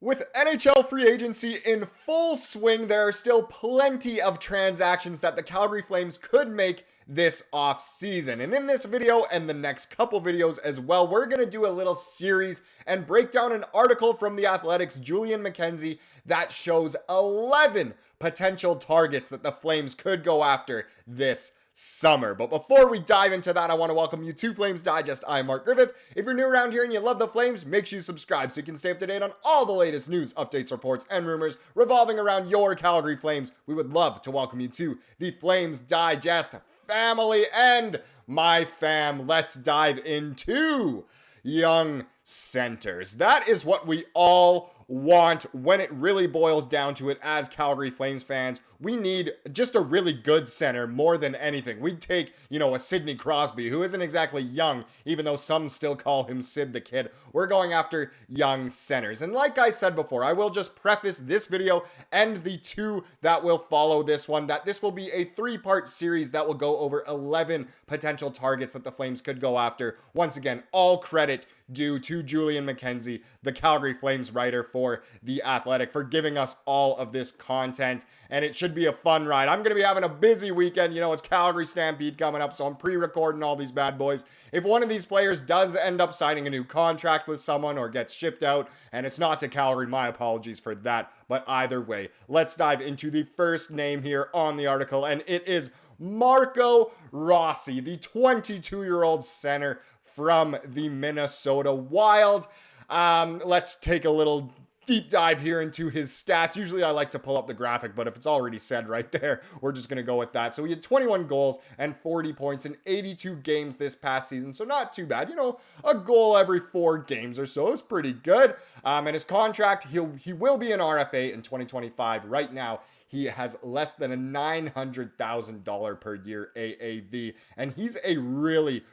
With NHL free agency in full swing, there are still plenty of transactions that the Calgary Flames could make this offseason. And in this video and the next couple videos as well, we're going to do a little series and break down an article from The Athletic's Julian McKenzie that shows 11 potential targets that the Flames could go after this summer. But before we dive into that, I want to welcome you to Flames Digest. I'm Mark Griffith. If you're new around here and you love the Flames, make sure you subscribe so you can stay up to date on all the latest news, updates, reports, and rumors revolving around your Calgary Flames. We would love to welcome you to the Flames Digest family and my fam. Let's dive into young centers. That is what we all want when it really boils down to it as Calgary Flames fans. We need just a really good center more than anything. We'd take, a Sidney Crosby, who isn't exactly young, even though some still call him Sid the Kid. We're going after young centers. And like I said before, I will just preface this video and the two that will follow this one, that this will be a three-part series that will go over 11 potential targets that the Flames could go after. Once again, all credit due to Julian McKenzie, the Calgary Flames writer for The Athletic, for giving us all of this content. And it should be a fun ride. I'm going to be having a busy weekend. It's Calgary Stampede coming up, so I'm pre-recording all these bad boys. If one of these players does end up signing a new contract with someone or gets shipped out, and it's not to Calgary, my apologies for that. But either way, let's dive into the first name here on the article, and it is Marco Rossi, the 22-year-old center from the Minnesota Wild. Let's take a little deep dive here into his stats. Usually I like to pull up the graphic, but if it's already said right there, we're just going to go with that. So he had 21 goals and 40 points in 82 games this past season. So not too bad. A goal every 4 games or so is pretty good. And his contract, he will be an RFA in 2025. Right now, he has less than a $900,000 per year AAV, and he's a really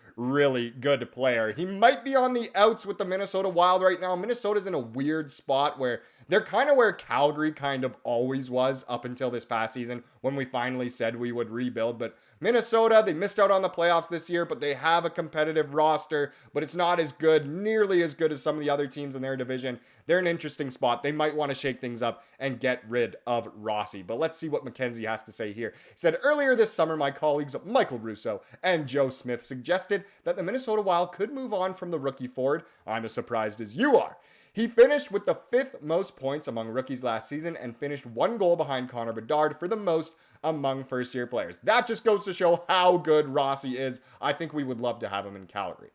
good player. He might be on the outs with the Minnesota Wild right now. Minnesota's in a weird spot where they're kind of where Calgary kind of always was up until this past season when we finally said we would rebuild. But Minnesota, they missed out on the playoffs this year, but they have a competitive roster, but it's not as good, nearly as good as some of the other teams in their division. They're an interesting spot. They might want to shake things up and get rid of Rossi. But let's see what McKenzie has to say here. He said, earlier this summer, my colleagues Michael Russo and Joe Smith suggested that the Minnesota Wild could move on from the rookie forward. I'm as surprised as you are. He finished with the 5th most points among rookies last season and finished 1 goal behind Connor Bedard for the most among first-year players. That just goes to show how good Rossi is. I think we would love to have him in Calgary.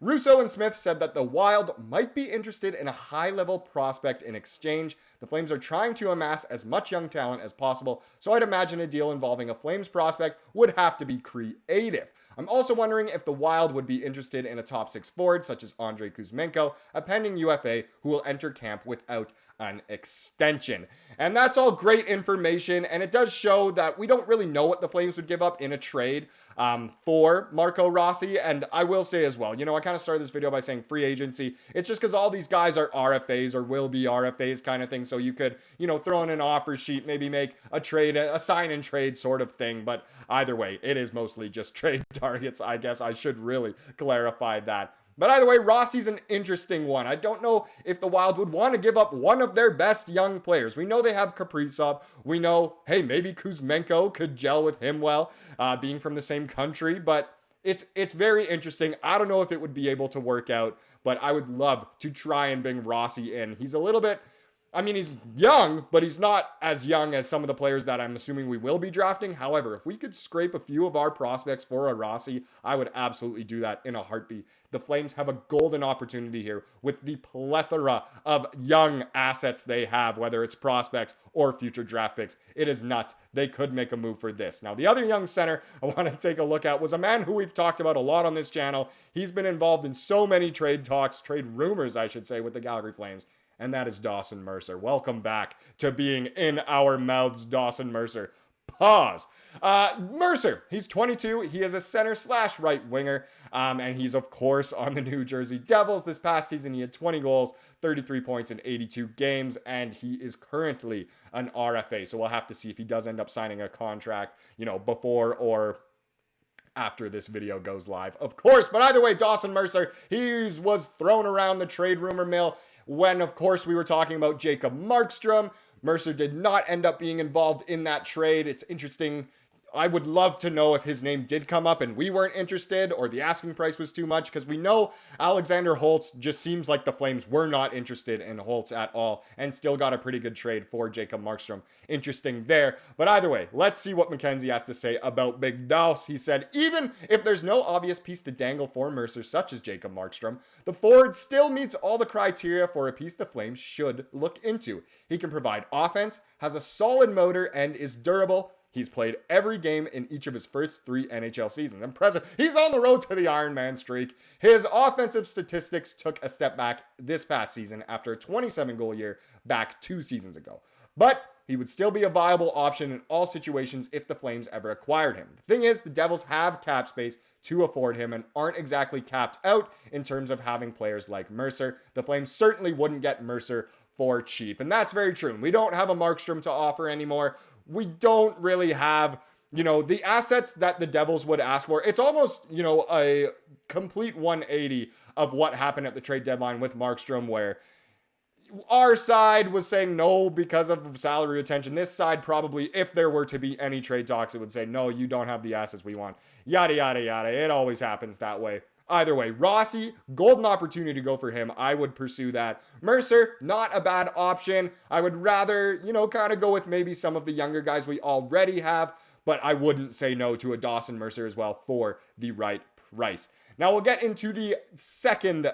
Russo and Smith said that the Wild might be interested in a high-level prospect in exchange. The Flames are trying to amass as much young talent as possible, so I'd imagine a deal involving a Flames prospect would have to be creative. I'm also wondering if the Wild would be interested in a top 6 forward, such as Andrei Kuzmenko, a pending UFA who will enter camp without an extension. And that's all great information, and it does show that we don't really know what the Flames would give up in a trade for Marco Rossi. And I will say as well, I kind of started this video by saying free agency. It's just because all these guys are RFAs or will be RFAs kind of thing. So you could, throw in an offer sheet, maybe make a trade, a sign and trade sort of thing. But either way, it is mostly just trade targets. I guess I should really clarify that. But either way, Rossi's an interesting one. I don't know if the Wild would want to give up one of their best young players. We know they have Kaprizov. We know, hey, maybe Kuzmenko could gel with him well, being from the same country. But it's very interesting. I don't know if it would be able to work out, but I would love to try and bring Rossi in. He's a little bit... he's young, but he's not as young as some of the players that I'm assuming we will be drafting. However, if we could scrape a few of our prospects for a Rossi, I would absolutely do that in a heartbeat. The Flames have a golden opportunity here with the plethora of young assets they have, whether it's prospects or future draft picks. It is nuts. They could make a move for this. Now, the other young center I want to take a look at was a man who we've talked about a lot on this channel. He's been involved in so many trade talks, trade rumors, I should say, with the Calgary Flames. And that is Dawson Mercer. Welcome back to being in our mouths, Dawson Mercer. Pause. Mercer, he's 22. He is a center / right winger. And he's, of course, on the New Jersey Devils. This past season, he had 20 goals, 33 points in 82 games, and he is currently an RFA. So we'll have to see if he does end up signing a contract, before or after this video goes live, of course. But either way, Dawson Mercer, he was thrown around the trade rumor mill when, of course, we were talking about Jacob Markstrom. Mercer did not end up being involved in that trade. It's interesting. I would love to know if his name did come up and we weren't interested or the asking price was too much, because we know Alexander Holtz just seems like the Flames were not interested in Holtz at all and still got a pretty good trade for Jacob Markstrom. Interesting there. But either way, let's see what McKenzie has to say about Big Douse. He said, even if there's no obvious piece to dangle for Mercer, such as Jacob Markstrom, the forward still meets all the criteria for a piece the Flames should look into. He can provide offense, has a solid motor, and is durable. He's played every game in each of his first 3 NHL seasons. Impressive. He's on the road to the Iron Man streak. His offensive statistics took a step back this past season after a 27-goal year back 2 seasons ago. But he would still be a viable option in all situations if the Flames ever acquired him. The thing is, the Devils have cap space to afford him and aren't exactly capped out in terms of having players like Mercer. The Flames certainly wouldn't get Mercer for cheap. And that's very true. We don't have a Markstrom to offer anymore. We don't really have, the assets that the Devils would ask for. It's almost, a complete 180 of what happened at the trade deadline with Markstrom, where our side was saying no because of salary retention. This side probably, if there were to be any trade talks, it would say, no, you don't have the assets we want. Yada, yada, yada. It always happens that way. Either way, Rossi, golden opportunity to go for him. I would pursue that. Mercer, not a bad option. I would rather, kind of go with maybe some of the younger guys we already have, but I wouldn't say no to a Dawson Mercer as well for the right price. Now we'll get into the second,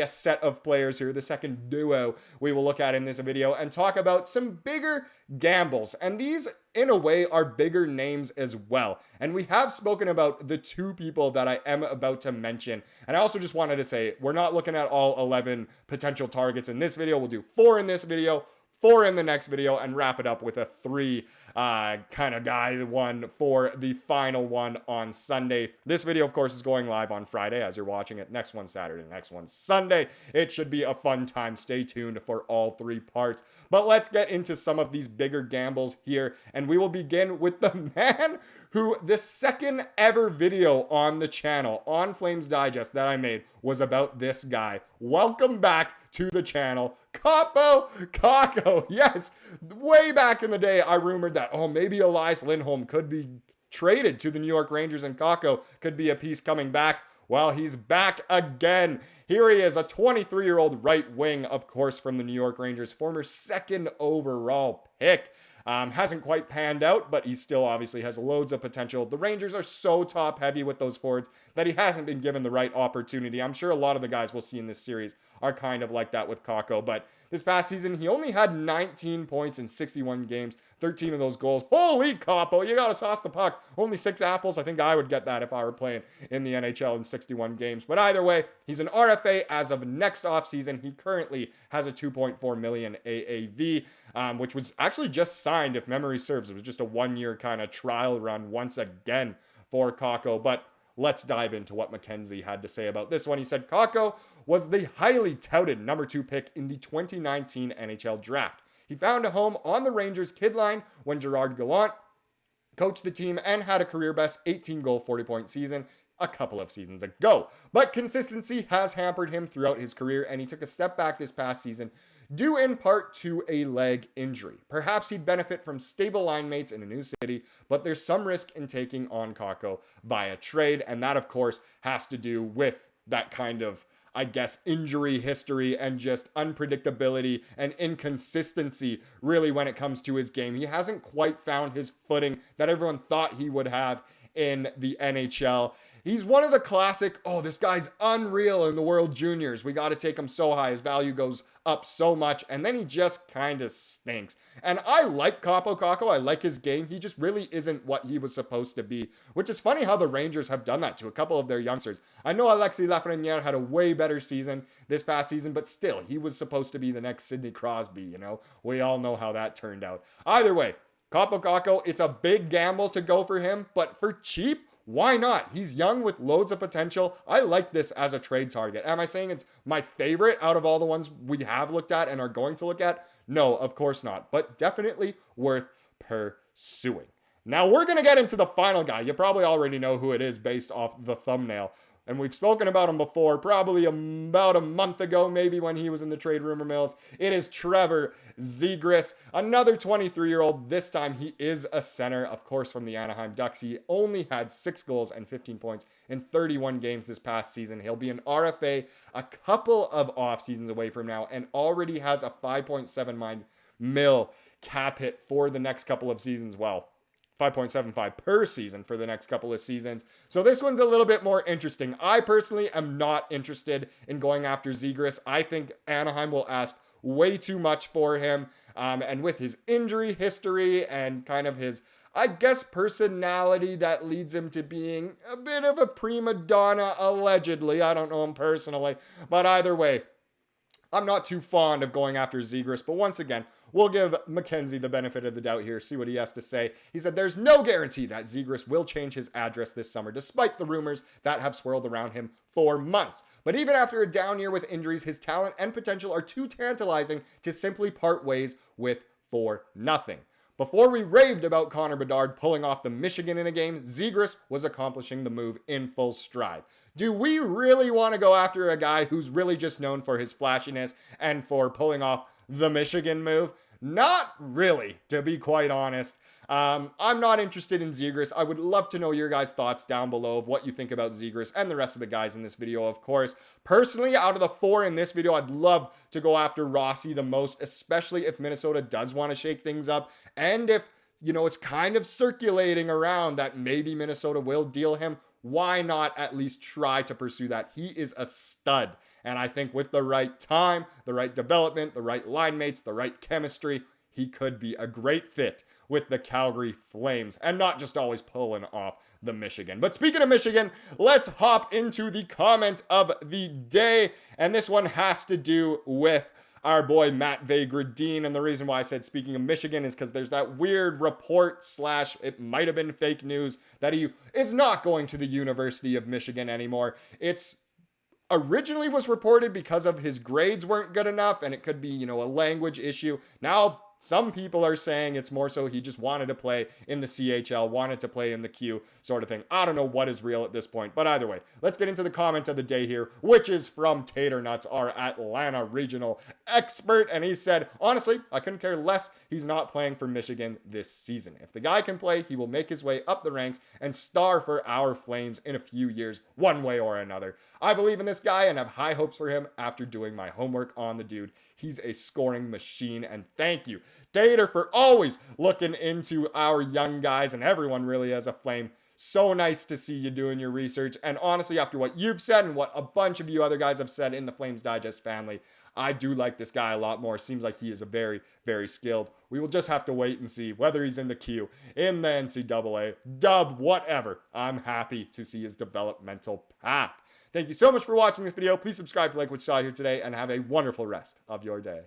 set of players here, the second duo we will look at in this video and talk about some bigger gambles. And these, in a way, are bigger names as well. And we have spoken about the 2 people that I am about to mention. And I also just wanted to say, we're not looking at all 11 potential targets in this video. We'll do 4 in this video, 4 in the next video, and wrap it up with a 3 kind of guy one for the final one on Sunday. This video, of course, is going live on Friday as you're watching it. Next one Saturday, next one Sunday. It should be a fun time. Stay tuned for all 3 parts. But let's get into some of these bigger gambles here, and we will begin with the man who the second ever video on the channel on Flames Digest that I made was about this guy. Welcome back to the channel, Kaapo Kakko. Yes, way back in the day, I rumored that, maybe Elias Lindholm could be traded to the New York Rangers and Kakko could be a piece coming back. Well, he's back again. Here he is, a 23-year-old right wing, of course, from the New York Rangers, former 2nd overall pick. Hasn't quite panned out, but he still obviously has loads of potential. The Rangers are so top heavy with those forwards that he hasn't been given the right opportunity. I'm sure a lot of the guys we'll see in this series are kind of like that with Kakko, but this past season, he only had 19 points in 61 games, 13 of those goals. Holy Kaapo, you gotta sauce the puck. Only 6 apples. I think I would get that if I were playing in the NHL in 61 games. But either way, he's an RFA as of next offseason. He currently has a $2.4 million AAV, which was actually just signed, if memory serves. It was just a 1-year kind of trial run once again for Kakko. But let's dive into what McKenzie had to say about this one. He said, Kakko was the highly touted number 2 pick in the 2019 NHL draft. He found a home on the Rangers kid line when Gerard Gallant coached the team and had a career best 18-goal, 40-point season a couple of seasons ago. But consistency has hampered him throughout his career, and he took a step back this past season due in part to a leg injury. Perhaps he'd benefit from stable line mates in a new city, but there's some risk in taking on Kakko via trade, and that, of course, has to do with that kind of, injury history and just unpredictability and inconsistency, really, when it comes to his game. He hasn't quite found his footing that everyone thought he would have in the NHL. He's one of the classic, this guy's unreal in the World Juniors. We got to take him so high. His value goes up so much. And then he just kind of stinks. And I like Kaapo Kakko. I like his game. He just really isn't what he was supposed to be, which is funny how the Rangers have done that to a couple of their youngsters. I know Alexis Lafreniere had a way better season this past season, but still, he was supposed to be the next Sidney Crosby, We all know how that turned out. Either way, Kaapo Kakko, it's a big gamble to go for him, but for cheap, why not? He's young with loads of potential. I like this as a trade target. Am I saying it's my favorite out of all the ones we have looked at and are going to look at? No, of course not, but definitely worth pursuing. Now we're going to get into the final guy. You probably already know who it is based off the thumbnail. And we've spoken about him before, probably about a month ago, maybe when he was in the trade rumor mills. It is Trevor Zegras, another 23-year-old. This time he is a center, of course, from the Anaheim Ducks. He only had 6 goals and 15 points in 31 games this past season. He'll be an RFA a couple of off seasons away from now and already has a $5.7 million cap hit for the next couple of seasons. Well, 5.75 per season for the next couple of seasons. So this one's a little bit more interesting. I personally am not interested in going after Zegras. I think Anaheim will ask way too much for him. And with his injury history and kind of his, I guess, personality that leads him to being a bit of a prima donna, allegedly. I don't know him personally. But either way, I'm not too fond of going after Zegras, but once again, we'll give McKenzie the benefit of the doubt here, see what he has to say. He said there's no guarantee that Zegras will change his address this summer, despite the rumors that have swirled around him for months. But even after a down year with injuries, his talent and potential are too tantalizing to simply part ways with for nothing. Before we raved about Connor Bedard pulling off the Michigan in a game, Zegras was accomplishing the move in full stride. Do we really want to go after a guy who's really just known for his flashiness and for pulling off the Michigan move? Not really, to be quite honest. I'm not interested in Zegras. I would love to know your guys' thoughts down below of what you think about Zegras and the rest of the guys in this video, of course. Personally, out of the 4 in this video, I'd love to go after Rossi the most, especially if Minnesota does want to shake things up and if, you know, it's kind of circulating around that maybe Minnesota will deal him. Why not at least try to pursue that? He is a stud. And I think with the right time, the right development, the right line mates, the right chemistry, he could be a great fit with the Calgary Flames and not just always pulling off the Michigan. But speaking of Michigan, let's hop into the comment of the day. And this one has to do with our boy Matt Vagradine. And the reason why I said speaking of Michigan is because there's that weird report / it might have been fake news that he is not going to the University of Michigan anymore. It's originally was reported because of his grades weren't good enough and it could be, you know, a language issue. Now some people are saying it's more so he just wanted to play in the CHL, wanted to play in the Q sort of thing. I don't know what is real at this point, but either way, let's get into the comment of the day here, which is from Tater Nuts, our Atlanta regional expert. And he said, honestly, I couldn't care less. He's not playing for Michigan this season. If the guy can play, he will make his way up the ranks and star for our Flames in a few years, one way or another. I believe in this guy and have high hopes for him after doing my homework on the dude. He's a scoring machine, and thank you, Tater, for always looking into our young guys and everyone really as a Flame. So nice to see you doing your research. And honestly, after what you've said and what a bunch of you other guys have said in the Flames Digest family, I do like this guy a lot more. Seems like he is a very, very skilled. We will just have to wait and see whether he's in the Q, in the NCAA, dub, whatever. I'm happy to see his developmental path. Thank you so much for watching this video. Please subscribe if you like what you saw here today and have a wonderful rest of your day.